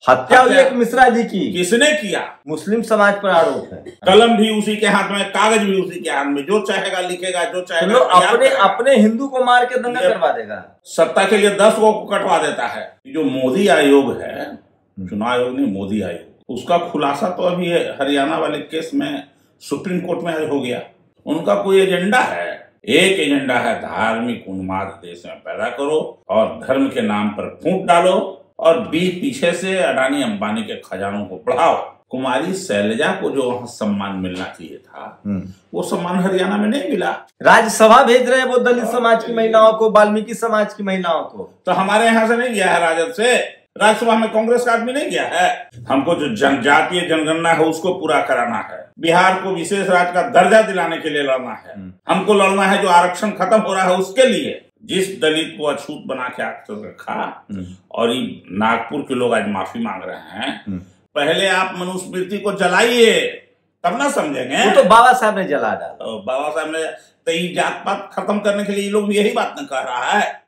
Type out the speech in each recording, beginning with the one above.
हत्या हुई एक मिश्रा जी की। किसने किया? मुस्लिम समाज पर आरोप है। कलम भी उसी के हाथ में, कागज भी उसी के हाथ में, जो चाहेगा लिखेगा, जो चाहेगा अपने हिंदू को मार के दंगा करवा देगा। सत्ता के लिए 10 को कटवा देता है। जो मोदी आयोग है, चुनाव आयोग नहीं, मोदी आयोग, उसका खुलासा तो अभी हरियाणा वाले केस में सुप्रीम कोर्ट में हो गया। उनका कोई एजेंडा है, एक एजेंडा है, धार्मिक उन्माद देश में पैदा करो और धर्म के नाम पर फूट डालो और पीछे से अडानी अंबानी के खजानों को बढ़ाओ। कुमारी शैलजा को जो सम्मान मिलना चाहिए था, वो सम्मान हरियाणा में नहीं मिला। राज्यसभा भेज रहे हैं वो दलित समाज की महिलाओं को, वाल्मीकि समाज की महिलाओं को। तो हमारे यहाँ से नहीं गया है, राजद से। राज्यसभा में कांग्रेस का आदमी नहीं गया है। हमको जो जनजातीय जनगणना है उसको पूरा कराना है। बिहार को विशेष राज्य का दर्जा दिलाने के लिए लड़ना है। हमको लड़ना है जो आरक्षण खत्म हो रहा है उसके लिए। जिस दलित को अछूत बना के रखा और ये नागपुर के लोग आज माफी मांग रहे हैं। पहले आप मनुस्मृति को जलाइए, तब ना समझेंगे। वो तो बाबा साहब ने जला डाला। बाबा साहब ने तो ये जात पात खत्म करने के लिए ये लोग भी यही बात न कह रहा है।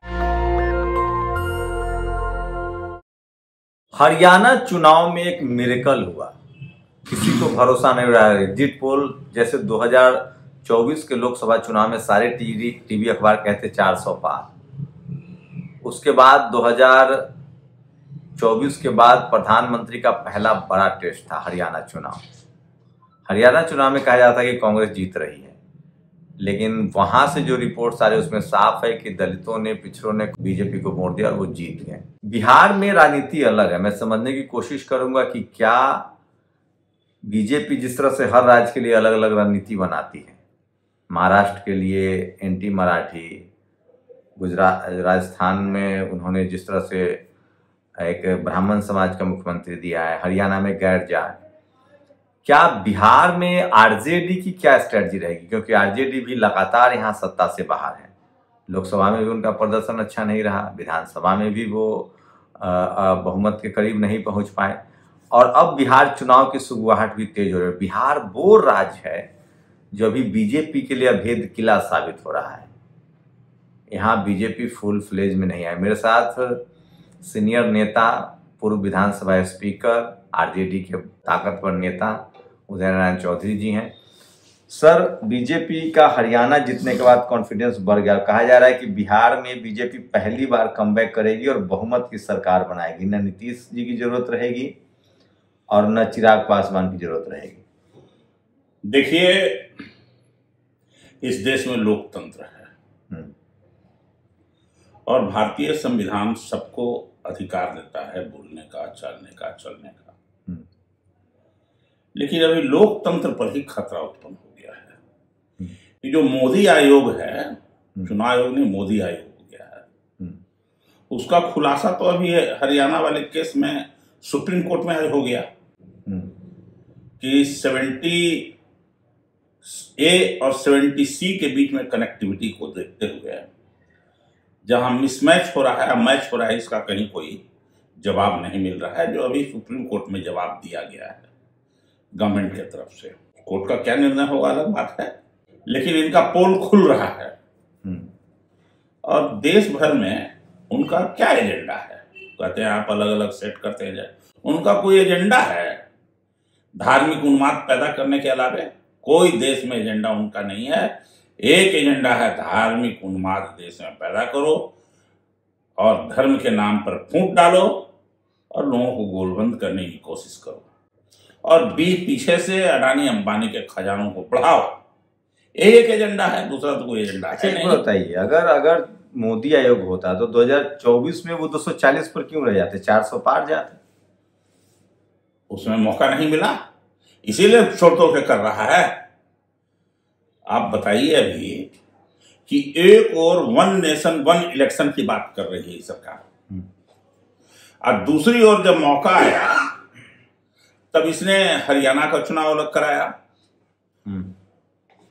हरियाणा चुनाव में एक मिरेकल हुआ, किसी को भरोसा नहीं रहा। एग्जिट पोल जैसे 2024 के लोकसभा चुनाव में सारे टीवी अखबार कहते 400 पार। उसके बाद 2024 के बाद प्रधानमंत्री का पहला बड़ा टेस्ट था हरियाणा चुनाव। हरियाणा चुनाव में कहा जाता है कि कांग्रेस जीत रही है, लेकिन वहां से जो रिपोर्ट्स आ रही है उसमें साफ है कि दलितों ने, पिछड़ों ने बीजेपी को वोट दिया और वो जीत गए। बिहार में राजनीति अलग है। मैं समझने की कोशिश करूंगा कि क्या बीजेपी जिस तरह से हर राज्य के लिए अलग अलग रणनीति बनाती है, महाराष्ट्र के लिए एंटी मराठी, गुजरात, राजस्थान में उन्होंने जिस तरह से एक ब्राह्मण समाज का मुख्यमंत्री दिया है, हरियाणा में गैर जाट, क्या बिहार में आरजेडी की क्या स्ट्रेटजी रहेगी? क्योंकि आरजेडी भी लगातार यहाँ सत्ता से बाहर है। लोकसभा में भी उनका प्रदर्शन अच्छा नहीं रहा, विधानसभा में भी वो बहुमत के करीब नहीं पहुंच पाए, और अब बिहार चुनाव की सुगबुगाहट भी तेज हो रही है। बिहार वो राज्य है जो अभी बीजेपी के लिए अभेद किला साबित हो रहा है। यहाँ बीजेपी फुल फ्लेज में नहीं है। मेरे साथ सीनियर नेता, पूर्व विधानसभा स्पीकर, आरजेडी के ताकतवर नेता उदय नारायण चौधरी जी हैं। सर, बीजेपी का हरियाणा जीतने के बाद कॉन्फिडेंस बढ़ गया। कहा जा रहा है कि बिहार में बीजेपी पहली बार कमबैक करेगी और बहुमत की सरकार बनाएगी। न नीतीश जी की जरूरत रहेगी और न चिराग पासवान की जरूरत रहेगी। देखिए, इस देश में लोकतंत्र है और भारतीय संविधान सबको अधिकार देता है बोलने का, चलने का, चलने का। लेकिन अभी लोकतंत्र पर ही खतरा उत्पन्न हो गया है। कि जो मोदी आयोग है, चुनाव आयोग नहीं, मोदी आयोग हो गया है, उसका खुलासा तो अभी हरियाणा वाले केस में सुप्रीम कोर्ट में हो गया कि 70A और 70C के बीच में कनेक्टिविटी को देखते हुए जहां मिसमैच हो रहा है, मैच हो रहा है, इसका कहीं कोई जवाब नहीं मिल रहा है, जो अभी सुप्रीम कोर्ट में जवाब दिया गया है गवर्नमेंट की तरफ से। कोर्ट का क्या निर्णय होगा अलग बात है, लेकिन इनका पोल खुल रहा है और देश भर में उनका क्या एजेंडा है। कहते हैं आप अलग अलग सेट करते जाए, उनका कोई एजेंडा है धार्मिक उन्माद पैदा करने के अलावा कोई देश में एजेंडा उनका नहीं है। एक एजेंडा है, धार्मिक उन्माद देश में पैदा करो और धर्म के नाम पर फूट डालो और लोगों को गोलबंद करने की कोशिश करो और पीछे से अडानी अंबानी के खजानों को बढ़ाओ। एक एजेंडा है, दूसरा तो कोई एजेंडा है नहीं। बताइए, अगर मोदी आयोग होता तो 2024 में वो 240 पर क्यों रह जाते, 400 पार जाते? उसमें मौका नहीं मिला, इसीलिए छोड़ तोड़ के कर रहा है। आप बताइए अभी कि एक और 1 नेशन 1 इलेक्शन की बात कर रही है सरकार, और दूसरी ओर जब मौका आया तब इसने हरियाणा का चुनाव अलग कराया,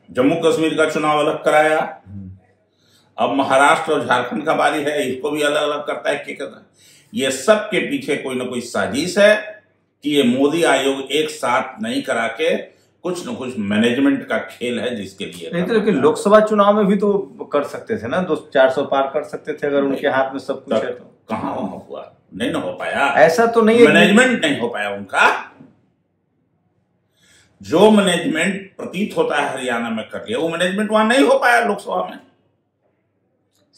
जम्मू कश्मीर का चुनाव अलग कराया, अब महाराष्ट्र और झारखंड का बारी है, इसको भी अलग अलग करता है। क्या करता है? ये सब के पीछे कोई ना कोई साजिश है कि ये मोदी आयोग एक साथ नहीं करा के कुछ न कुछ मैनेजमेंट का खेल है जिसके लिए। नहीं तो लेकिन लोकसभा चुनाव में भी तो कर सकते थे ना, 400 पार कर सकते थे अगर उनके हाथ में सब कुछ है तो। कहाँ हुआ? नहीं ना हो पाया, ऐसा तो नहीं है, मैनेजमेंट नहीं हो पाया उनका। जो मैनेजमेंट प्रतीत होता है हरियाणा में कर लिया, वो मैनेजमेंट वहां नहीं हो पाया लोकसभा में।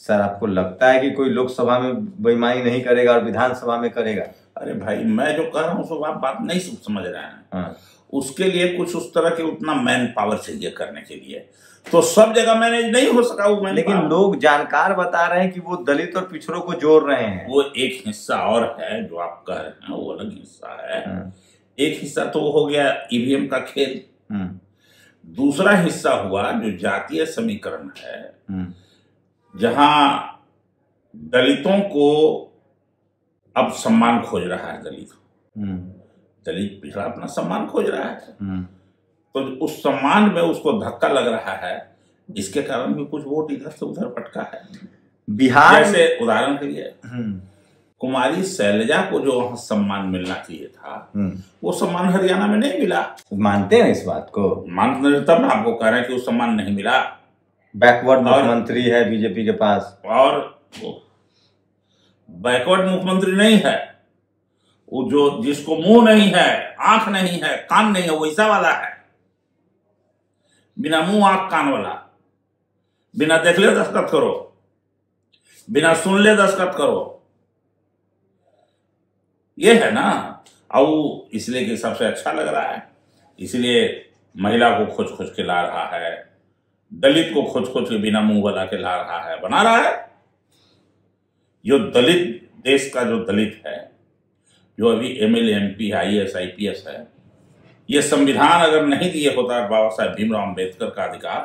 सर आपको लगता है कि कोई लोकसभा में बेईमानी नहीं करेगा और विधानसभा में करेगा? अरे भाई, मैं जो कह रहा हूँ सब आप बात नहीं समझ रहे हैं। हाँ। उसके लिए कुछ उस तरह के उतना मैन पावर चाहिए करने के लिए, तो सब जगह मैनेज नहीं हो सका वो मैन। लेकिन लोग जानकार बता रहे हैं कि वो दलित और पिछड़ों को जोड़ रहे हैं। वो एक हिस्सा और है जो आप कह रहे हैं, वो अलग हिस्सा है। हाँ। एक हिस्सा तो हो गया ईवीएम का खेल, दूसरा हिस्सा हुआ जो जातीय समीकरण है, जहां दलितों को अब सम्मान खोज रहा है। दलित पिछड़ा अपना सम्मान खोज रहा है, तो उस सम्मान में उसको धक्का लग रहा है, इसके कारण भी कुछ वोट इधर से उधर भटका है। बिहार जैसे उदाहरण के लिए कुमारी शैलजा को जो वहां सम्मान मिलना चाहिए था, वो सम्मान हरियाणा में नहीं मिला। मानते हैं इस बात को? मानते तब आपको कह रहे हैं कि वो सम्मान नहीं मिला। बैकवर्ड मुख्यमंत्री है बीजेपी के पास, और बैकवर्ड मुख्यमंत्री नहीं है वो, जो जिसको मुंह नहीं है, आंख नहीं है, कान नहीं है, वैसा वाला है। बिना मुंह आंख कान वाला, बिना देख ले दस्तखत करो, बिना सुन ले दस्तखत करो, ये है ना। और इसलिए कि सबसे अच्छा लग रहा है, इसलिए महिला को खोज खोज के ला रहा है, दलित को खोज खोज के बिना मुंह वाला के ला रहा है, बना रहा है। जो दलित, देश का जो दलित है, जो अभी एमएलए एमपी आईएएस आईपीएस है, ये संविधान अगर नहीं दिए होता बाबा साहेब भीमराव अम्बेडकर का अधिकार,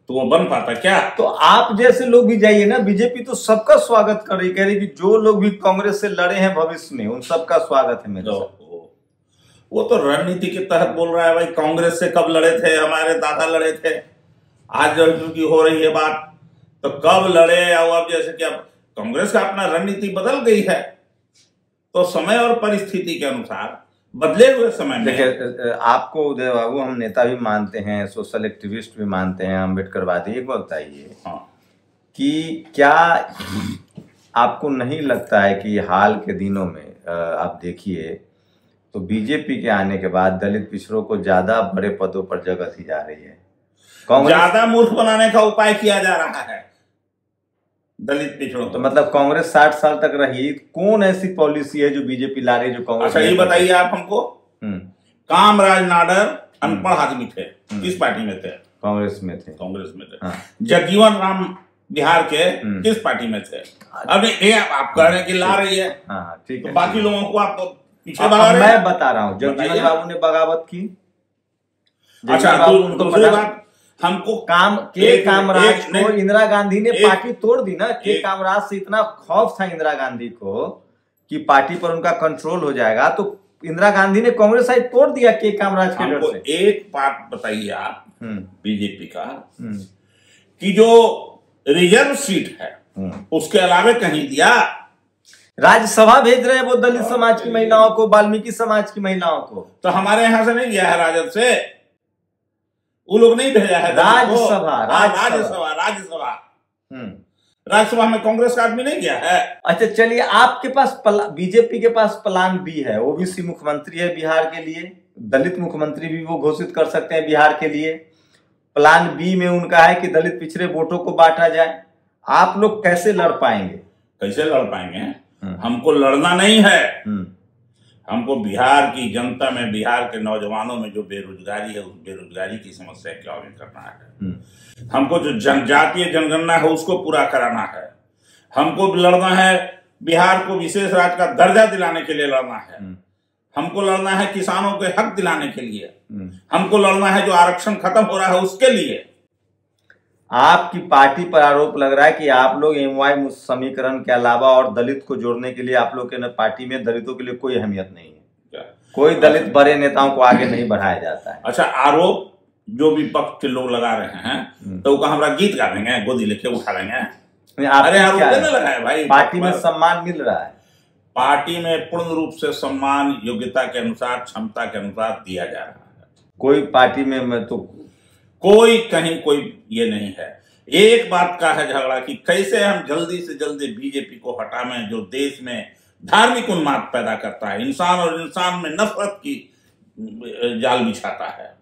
तो वो बन पाता क्या? तो आप जैसे लोग भी जाइए ना, बीजेपी तो सबका स्वागत कर रही, कह रही कि जो लोग भी कांग्रेस से लड़े हैं भविष्य में, उन सबका स्वागत है मेरे साथ। वो तो रणनीति के तहत बोल रहा है। भाई कांग्रेस से कब लड़े थे? हमारे दादा लड़े थे। आज जब की हो रही है बात, तो कब लड़े? और अब जैसे कि अब कांग्रेस का अपना रणनीति बदल गई है, तो समय और परिस्थिति के अनुसार बदले हुए समय में। देखिए, आपको उदय बाबू हम नेता भी मानते हैं, सोशल एक्टिविस्ट भी मानते हैं, अम्बेडकरवादी। एक बात बताइए कि क्या आपको नहीं लगता है कि हाल के दिनों में आप देखिए तो बीजेपी के आने के बाद दलित पिछड़ों को ज्यादा बड़े पदों पर जगह दी जा रही है? ज्यादा मूर्ख बनाने का उपाय किया जा रहा है दलित पिछड़ों। तो मतलब कांग्रेस 60 साल तक रही, कौन ऐसी पॉलिसी है जो बीजेपी ला रही है जो कांग्रेस? अच्छा ये बताइए आप हमको, कामराज नाडर अनपढ़ आदमी थे, किस पार्टी में थे? कांग्रेस में थे। कांग्रेस में थे। जगजीवन राम बिहार के किस पार्टी में थे? अब ये आप कह रहे हैं कि ला रही है, ठीक है, तो बाकी लोगों को आप पीछे भगा रहे हैं। मैं बता रहा हूँ, जगजीवन बाबू ने बगावत की। अच्छा, हमको कामराज को इंदिरा गांधी ने पार्टी तोड़ दी ना। कामराज से इतना खौफ था इंदिरा गांधी को कि पार्टी पर उनका कंट्रोल हो जाएगा, तो इंदिरा गांधी ने कांग्रेस साइड तोड़ दिया के कामराज के डर से। एक बात बताइए आप बीजेपी का, कि जो रिजर्व सीट है उसके अलावे कहीं दिया? राज्यसभा भेज रहे हैं वो दलित समाज की महिलाओं को, वाल्मीकि समाज की महिलाओं को। तो हमारे यहां से नहीं गया है राजद से, वो लोग नहीं भेजा है राज्यसभा। राज्यसभा में कांग्रेस का आदमी नहीं गया है। अच्छा चलिए, आपके पास बीजेपी के पास प्लान बी है, ओबीसी मुख्यमंत्री है बिहार के लिए, दलित मुख्यमंत्री भी वो घोषित कर सकते हैं बिहार के लिए। प्लान बी में उनका है कि दलित पिछड़े वोटों को बांटा जाए। आप लोग कैसे लड़ पाएंगे? कैसे लड़ पाएंगे? हमको लड़ना नहीं है, हमको बिहार की जनता में, बिहार के नौजवानों में जो बेरोजगारी है, उस बेरोजगारी की समस्या क्या हल करना है। हमको जो जनजातीय जनगणना है उसको पूरा कराना है। हमको लड़ना है बिहार को विशेष राज्य का दर्जा दिलाने के लिए लड़ना है। हमको लड़ना है किसानों के हक दिलाने के लिए। हमको लड़ना है जो आरक्षण खत्म हो रहा है उसके लिए। आपकी पार्टी पर आरोप लग रहा है कि आप लोग एमवाई समीकरण के अलावा और दलित को जोड़ने के लिए आप लोग के पार्टी में दलितों के लिए कोई अहमियत नहीं है। कोई दलित बड़े नेताओं को आगे नहीं बढ़ाया जाता है। अच्छा, आरोप जो विपक्ष के लोग लगा रहे हैं, तो हमारा गीत गा देंगे, गोदी लेके उठा लेंगे? अरे आरोप नहीं लगा है भाई। पार्टी में सम्मान मिल रहा है, पार्टी में पूर्ण रूप से सम्मान योग्यता के अनुसार, क्षमता के अनुसार दिया जा रहा है। कोई पार्टी में तो कोई कहीं कोई ये नहीं है। एक बात का है झगड़ा कि कैसे हम जल्दी से जल्दी बीजेपी को हटावें, जो देश में धार्मिक उन्माद पैदा करता है, इंसान और इंसान में नफरत की जाल बिछाता है।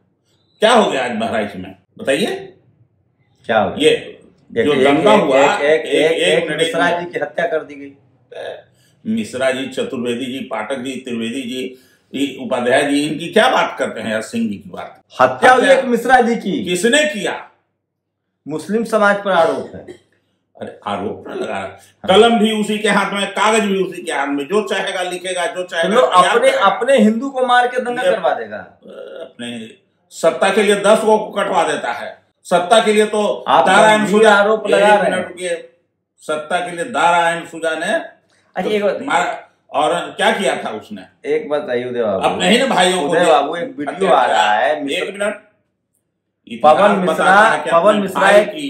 क्या हो गया आज बहराइच में, बताइए क्या हो गया? ये जो दंगा हुआ, एक मिश्रा जी की हत्या कर दी गई। मिश्रा जी, चतुर्वेदी जी, पाठक जी, त्रिवेदी जी, उपाध्याय जी, इनकी क्या बात करते हैं यार? सिंह जी की बात। हत्या हुई एक मिश्रा जी की। किसने किया? मुस्लिम समाज पर आरोप है। अरे आरोप न लगा, कलम भी उसी के हाथ में, कागज भी उसी के हाथ में, जो चाहेगा लिखेगा, जो चाहेगा अपने हिंदू को मार के दंगा करवा देगा। अपने सत्ता के लिए 10 को कटवा देता है। सत्ता के लिए तो दारा एंड सुजा आरोप लगा रहे हैं। सत्ता के लिए दारा एंड सुजा ने मारा, और क्या किया था उसने? एक बताइए उदय बाबू, अब नहीं ना भाइयों को, उदय बाबू एक वीडियो आ रहा है, एक मिनट, पवन मिश्रा की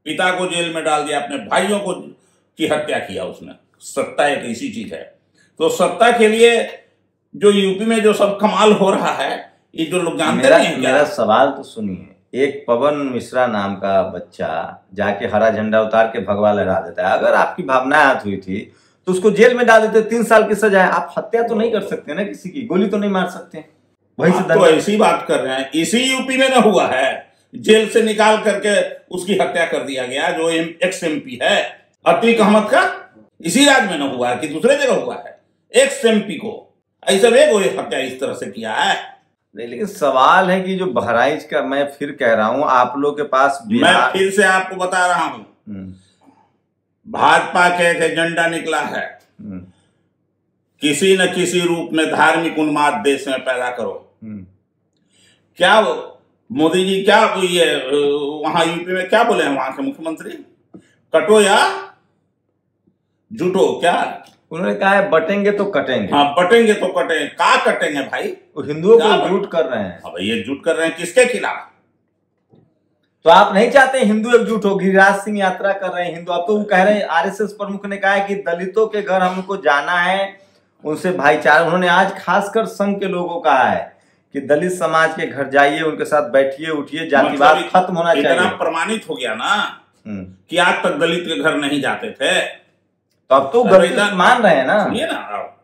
पिता को जेल में डाल दिया, अपने भाइयों को की हत्या किया उसने। सत्ता एक ऐसी चीज है, तो सत्ता के लिए जो यूपी में जो सब कमाल हो रहा है, ये जो लोग जानते नहीं हैं। मेरा सवाल तो सुनिए, एक पवन मिश्रा नाम का बच्चा जाके हरा झंडा उतार के भगवा लहरा देता है। अगर आपकी भावनाएं हाथ हुई थी तो उसको जेल में डाल देते, 3 साल की सजा है। आप हत्या तो नहीं कर सकते ना, किसी की गोली तो नहीं मार सकते। वही से तो ऐसी बात कर रहे हैं, इसी यूपी में ना हुआ है, जेल से निकाल करके उसकी हत्या कर दिया गया, जो एक्स MP है अतीक अहमद का, इसी राज्य में ना हुआ है कि दूसरे जगह हुआ है? एक्स MP को ऐसा हत्या इस तरह से किया है। नहीं, लेकिन सवाल है कि जो बहराइच का, मैं फिर कह रहा हूं, आप लोग के पास मैं फिर से आपको बता रहा हूं, भाजपा के एक एजेंडा निकला है, किसी न किसी रूप में धार्मिक उन्माद देश में पैदा करो। क्या मोदी जी क्या ये वहां यूपी में क्या बोले हैं वहां के मुख्यमंत्री? कटो या जुटो, क्या उन्होंने कहा है? बटेंगे तो कटेंगे। हाँ, बटेंगे तो कटेंगे। कहाँ कटेंगे भाई? वो हिंदुओं को एकजुट कर रहे हैं। अब ये एकजुट कर रहे हैं किसके खिलाफ? तो आप नहीं चाहते हिंदू एकजुट हो? गिरिराज सिंह यात्रा कर रहे हैं हिंदू, अब तो वो कह रहे हैं, RSS प्रमुख ने कहा है कि दलितों के घर हमको जाना है, उनसे भाईचारा। उन्होंने आज खासकर संघ के लोगों का है कि दलित समाज के घर जाइए, उनके साथ बैठिए उठिए, जातिवाद खत्म होना चाहिए। इतना प्रमाणित हो गया ना कि आज तक दलित के घर नहीं जाते थे, तो अब तो गलत मान रहे हैं ना। सुनिए ना,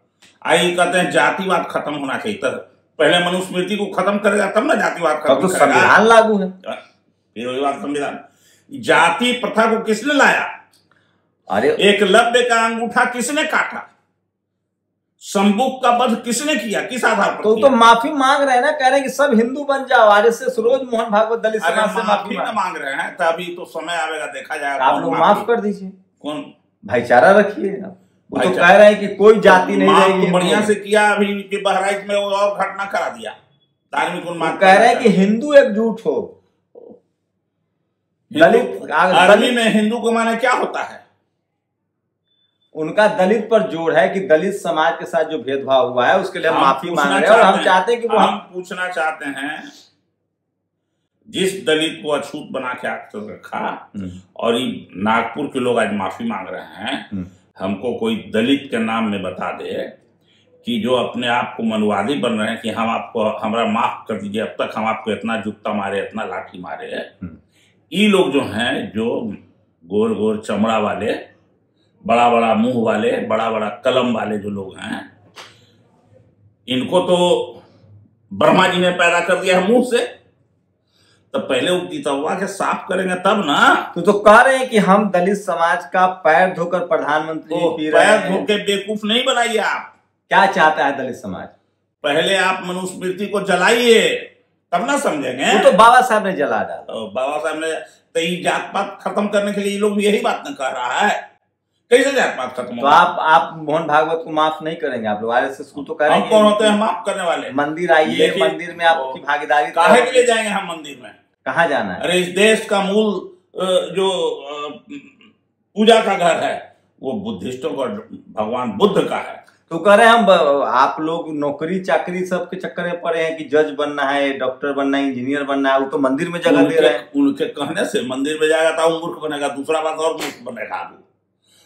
आई कहते हैं जातिवाद खत्म होना चाहिए, तब पहले मनुस्मृति को खत्म करेगा तब ना जातिवाद खत्म तो संविधान लागू है। फिर वही बात, संविधान। जाति प्रथा को किसने लाया? अरे एकलव्य का अंगूठा किसने काटा? शंबुक का वध किसने किया? किस आधार पर? तो माफी मांग रहे हैं ना, कह रहे हैं कि सब हिंदू बन जाओ। RSS रोज मोहन भागवत दलित समाज से माफी मांग रहे हैं, तभी तो समय आएगा, देखा जाएगा। आप लोग माफ कर दीजिए, कौन भाईचारा रखिए। वो तो कह रहे हैं कि कोई जाति नहीं रहेगी। बढ़िया से किया, अभी के बहराइच में और घटना करा दिया, धार्मिक उन्माद। कह रहे हैं कि हिंदू एकजुट हो। दलित आर्मी में हिंदू को माने क्या होता है? उनका दलित पर जोर है कि दलित समाज के साथ जो भेदभाव हुआ है उसके लिए हम माफी मांग रहे हैं, और हम चाहते हैं कि हम पूछना चाहते हैं, जिस दलित को अछूत बना के रखा, और ये नागपुर के लोग आज माफी मांग रहे हैं, हमको कोई दलित के नाम में बता दे कि जो अपने आप को मनुवादी बन रहे हैं कि हम आपको, हमारा माफ कर दीजिए, अब तक हम आपको इतना जूता मारे, इतना लाठी मारे। ये लोग जो हैं, जो गोल गोल चमड़ा वाले, बड़ा बड़ा मुंह वाले, बड़ा बड़ा कलम वाले जो लोग हैं, इनको तो ब्रह्मा जी ने पैदा कर दिया है मुंह से। तो पहले उनकी तवा के साफ करेंगे तब ना। तो कह रहे हैं कि हम दलित समाज का पैर धोकर प्रधानमंत्री पी रहे हैं। पैर धो के बेवकूफ नहीं बनाइए। आप क्या चाहता है दलित समाज? पहले आप मनुस्मृति को जलाइए, तब ना समझेंगे। वो तो बाबा साहब ने जला डाला। बाबा साहब ने तो ये जात पात खत्म करने के लिए ये लोग यही बात न कर रहा है। कैसे जात पात खत्म? तो आप मोहन भागवत को माफ नहीं करेंगे? आप लोग RSS को तो कह रहे हैं। हम कौन होते हैं माफ करने वाले? मंदिर आइए, मंदिर में आपकी भागीदारी। काहे के लिए जाएंगे हम मंदिर में? कहाँ जाना है? अरे इस देश का मूल जो पूजा का घर है वो बुद्धिस्टों का, भगवान बुद्ध का है। तो कह रहे हैं हम, आप लोग नौकरी चाकरी सब के चक्कर में पड़े हैं कि जज बनना है, डॉक्टर बनना है, इंजीनियर बनना है, वो तो मंदिर में जगह दे रहे हैं। उनके कहने से मंदिर में जाएगा तो मूर्ख बनेगा, दूसरा बात और मूर्ख बनेगा।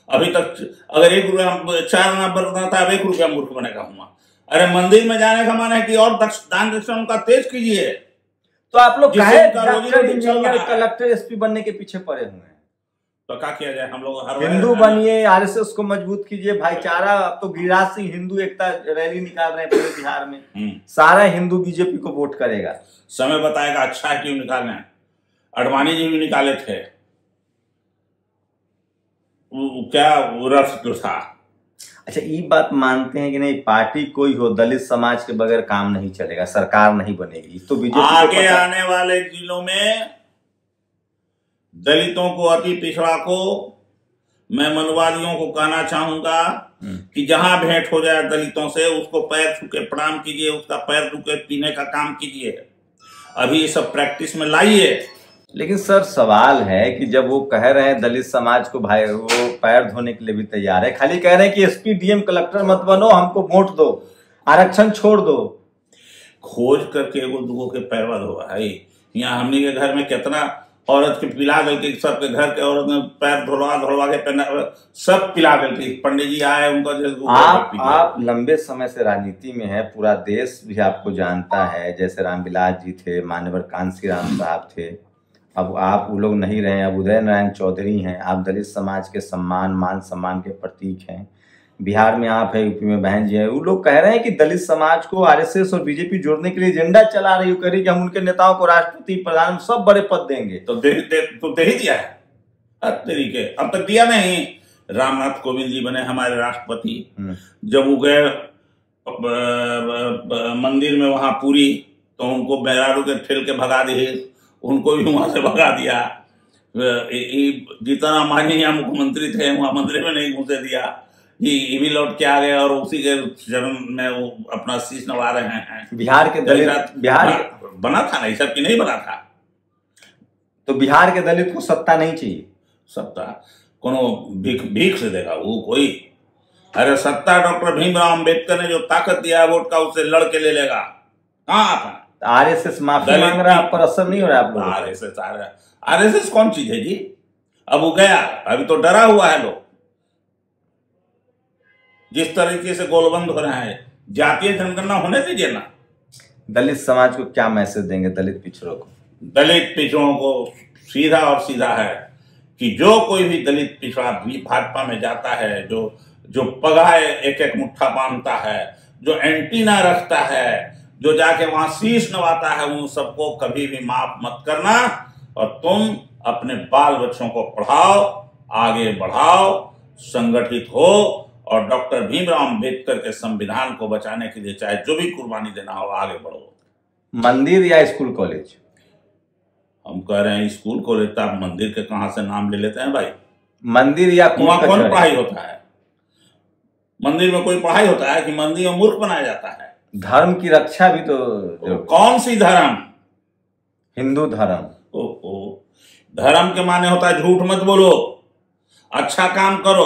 अभी तक अगर 1 रुपया 4 आना बनता था, अब 1 रुपया मूर्ख बनेगा हुआ। अरे मंदिर में जाने का माना है कि और दान दक्षिणा का तेज कीजिए। तो आप लोग डॉक्टर, इंजीनियर, कलेक्टर, SP बनने के पीछे पड़े हुए हैं। तो क्या किया जाए? हम लोग हर हिंदू बनिए, आरएसएस को मजबूत कीजिए, भाईचारा। अब तो गिरिराज सिंह हिंदू एकता रैली निकाल रहे हैं पूरे बिहार में, सारा हिंदू बीजेपी को वोट करेगा। समय बताएगा अच्छा है, क्यों निकालना है। अडवाणी जी भी निकाले थे, क्या रथ जो था। अच्छा, ये बात मानते हैं कि नहीं, पार्टी कोई हो, दलित समाज के बगैर काम नहीं चलेगा, सरकार नहीं बनेगी। तो बीजेपी आगे आने वाले जिलों में दलितों को, अति पिछड़ा को, मैं मनवादियों को कहना चाहूंगा कि जहां भेंट हो जाए दलितों से, उसको पैर छू के प्रणाम कीजिए, उसका पैर छू के पीने का काम कीजिए। अभी ये सब प्रैक्टिस में लाइए। लेकिन सर, सवाल है कि जब वो कह रहे हैं दलित समाज को, भाई वो पैर धोने के लिए भी तैयार है, खाली कह रहे हैं कि एसपी डीएम कलेक्टर मत बनो, हमको वोट दो, आरक्षण छोड़ दो। खोज करके एगो दुगो के पैरवा धो भाई। यहाँ हमने के घर में कितना औरत के पिला दल के, सबके घर के औरत ने पैर धोलवा के सब पिला दल के। पंडित जी आए, उनका आप लंबे समय से राजनीति में है, पूरा देश भी आपको जानता है। जैसे रामविलास जी थे, मान्यवर कांसी राम साहब थे, अब आप वो लोग नहीं रहे, अब उदय नारायण चौधरी हैं। आप दलित समाज के सम्मान, मान सम्मान के प्रतीक हैं। बिहार में आप है, यूपी में बहन जी है। वो लोग कह रहे हैं कि दलित समाज को आरएसएस और बीजेपी जोड़ने के लिए एजेंडा चला रही है, कह कि हम उनके नेताओं को राष्ट्रपति, प्रधान, सब बड़े पद देंगे। तो दे ही दिया है तरीके, अब तक दिया नहीं। रामनाथ कोविंद जी बने हमारे राष्ट्रपति। जब वो गए मंदिर में वहां पूरी, तो उनको बैरारू के ठेल के भगा दिए, उनको भी वहां से भगा दिया। जितना माननीय मुख्यमंत्री थे वहां मंदिर में नहीं घुसे दिया, ये भी लौट के आ गए और उसी के चरण में वो अपना शीश नवा रहे हैं। बिहार के दलित, बिहार बना था ना, सब की नहीं बना था। तो बिहार के दलित को सत्ता नहीं चाहिए। सत्ता कोनो भीख से देगा वो कोई? अरे सत्ता डॉक्टर भीमराव अंबेडकर ने जो ताकत दिया है वोट का, उससे लड़ के ले लेगा। कहाँ आता? आरएसएस माफी मांग रहा है, पर असर नहीं हो रहा है आप लोगों। आरएसएस कौन चीज है जी? अब वो गया, अभी तो डरा हुआ है लोग। जिस तरीके से गोलबंद हो रहा है, जातीय जनगणना होने दीजिए ना। दलित समाज को क्या मैसेज देंगे, दलित पिछड़ों को? दलित पिछड़ों को सीधा और सीधा है कि जो कोई भी दलित पिछड़ा भी भाजपा में जाता है, जो पगाए एक एक मुट्ठा बांधता है, जो एंटीना रखता है, जो जाके वहां शीश नवाता है, उन सबको कभी भी माफ मत करना। और तुम अपने बाल बच्चों को पढ़ाओ, आगे बढ़ाओ, संगठित हो और डॉक्टर भीमराव अंबेडकर के संविधान को बचाने के लिए चाहे जो भी कुर्बानी देना हो, आगे बढ़ो। मंदिर या स्कूल कॉलेज? हम कह रहे हैं स्कूल कॉलेज, तो आप मंदिर के कहां से नाम ले लेते हैं भाई? मंदिर या वहां कौन पढ़ाई होता है? मंदिर में कोई पढ़ाई होता है कि मंदिर में मूर्ख बनाया जाता है? धर्म की रक्षा भी तो कौन सी धर्म? हिंदू धर्म। धर्म के माने होता है झूठ मत बोलो, अच्छा काम करो।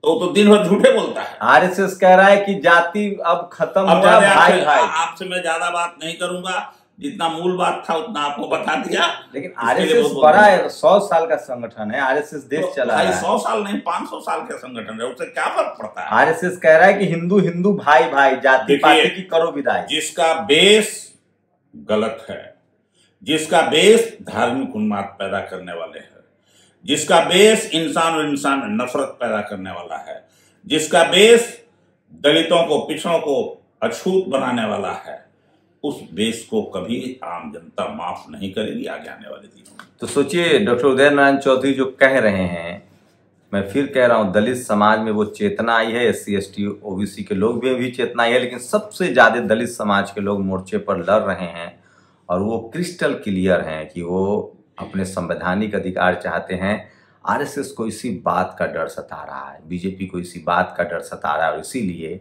तो दिन भर झूठे बोलता है। आरएसएस कह रहा है कि जाति अब खत्म हुआ, भाई भाई। आपसे मैं ज्यादा बात नहीं करूंगा, जितना मूल बात था उतना आपको बता दिया। लेकिन आरएसएस बड़ा है, 100 साल का संगठन है, आरएसएस देश चला रहा है। 100 साल नहीं, 500 साल का संगठन है, उससे क्या फर्क पड़ता है? आरएसएस कह रहा है कि हिंदू हिंदू, भाई भाई, जाति पाति की करो विदाई। जिसका बेस गलत है, जिसका बेस धार्मिक उन्माद पैदा करने वाले हैं, जिसका बेस इंसान और इंसान में नफरत पैदा करने वाला है, जिसका बेस दलितों को, पिछड़ों को अछूत बनाने वाला है, उस बेस को कभी आम जनता माफ नहीं करेगी आगे आने वाले दिनों में। तो सोचिए, डॉक्टर उदय नारायण चौधरी जो कह रहे हैं, मैं फिर कह रहा हूँ, दलित समाज में वो चेतना आई है, SC ST OBC के लोग भी चेतना आई है, लेकिन सबसे ज्यादा दलित समाज के लोग मोर्चे पर लड़ रहे हैं और वो क्रिस्टल क्लियर हैं कि वो अपने संवैधानिक अधिकार चाहते हैं। आरएसएस को इसी बात का डर सता रहा है, बीजेपी को इसी बात का डर सता रहा है, और इसीलिए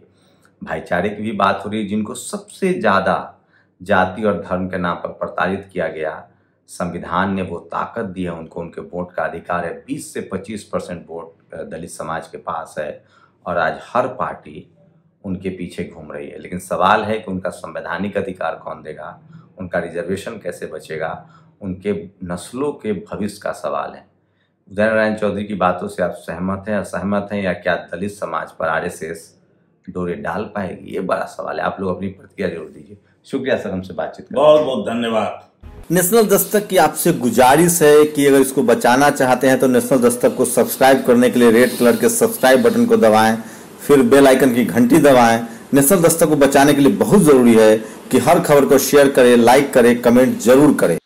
भाईचारे की भी बात हो रही है। जिनको सबसे ज़्यादा जाति और धर्म के नाम पर प्रताड़ित किया गया, संविधान ने वो ताकत दी है उनको, उनके वोट का अधिकार है। 20 से 25% वोट दलित समाज के पास है और आज हर पार्टी उनके पीछे घूम रही है। लेकिन सवाल है कि उनका संवैधानिक अधिकार कौन देगा, उनका रिजर्वेशन कैसे बचेगा, उनके नस्लों के भविष्य का सवाल है। उदय नारायण चौधरी की बातों से आप सहमत हैं, असहमत हैं, या क्या दलित समाज पर आरएसएस डोरे डाल पाएगी? ये बड़ा सवाल है। आप लोग अपनी प्रतिक्रिया जरूर दीजिए। शुक्रिया सर, हमसे बातचीत करने के लिए। बहुत बहुत धन्यवाद। नेशनल दस्तक की आपसे गुजारिश है कि अगर इसको बचाना चाहते हैं तो नेशनल दस्तक को सब्सक्राइब करने के लिए रेड कलर के सब्सक्राइब बटन को दबाएं, फिर बेल आइकन की घंटी दबाएं। नेशनल दस्तक को बचाने के लिए बहुत जरूरी है कि हर खबर को शेयर करें, लाइक करें, कमेंट जरूर करें।